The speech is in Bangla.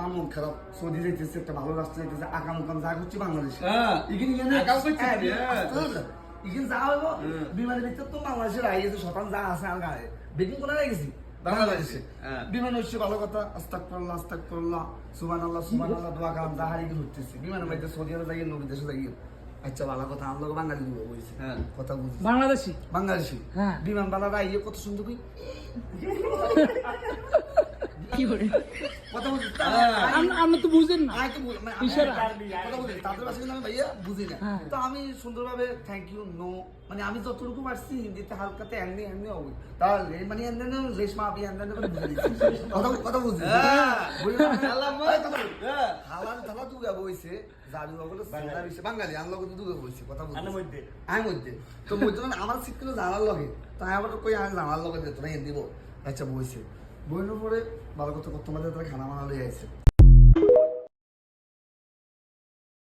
আমার মন খারাপ, সৌদি যাইতেছে, একটা ভালো রাস্তা যাইতেছে, আকাম উকাম যা হচ্ছে বাংলাদেশে এখানে যা হইব বিমানের ভিতর তো বাংলাদেশের আই গেছে, শতান যা আছে আর গায়ে বেকিং করে গেছি বাংলাদেশে। বিমান হচ্ছে ভালো কথা, আস্তাগফিরুল্লাহ আস্তাগফিরুল্লাহ সুবহানাল্লাহ সুবহানাল্লাহ দোয়া কালাম যা হারিয়ে হচ্ছে বিমানের মধ্যে সৌদি আরব যাই নবী দেশে যাই। আচ্ছা ভালো কথা, আমরা বাঙালি লোক বলছি কথা বুঝছি, বাংলাদেশি বিমান বালারা আইয়ে কত সুন্দর কি করে কথা বুঝি আমরা তো বুঝেন না তাদের ভাষা আমি ভাইয়া বুঝি না। তো আমি সুন্দরভাবে থ্যাংক ইউ নো মানে আমি যতটুকু পারছি হিন্দিতে হালকাতে এমনি এমনি হবে তাহলে মানে এমনি রেশমা আপনি এমনি বুঝে দিচ্ছি কথা বুঝি হালাল থালা দুগা বইছে জাদু বলে বাঙালি আনলো কিন্তু দুগা বইছে কথা বুঝি আমি মধ্যে তো মধ্যে আমার সিট কিন্তু জানার লগে তো আমি আবার কই আমি জানার লগে যেত না হিন্দি বই আচ্ছা বইছে বইনের পরে ভালো কথা তোমাদের খানা বানালে আইছে।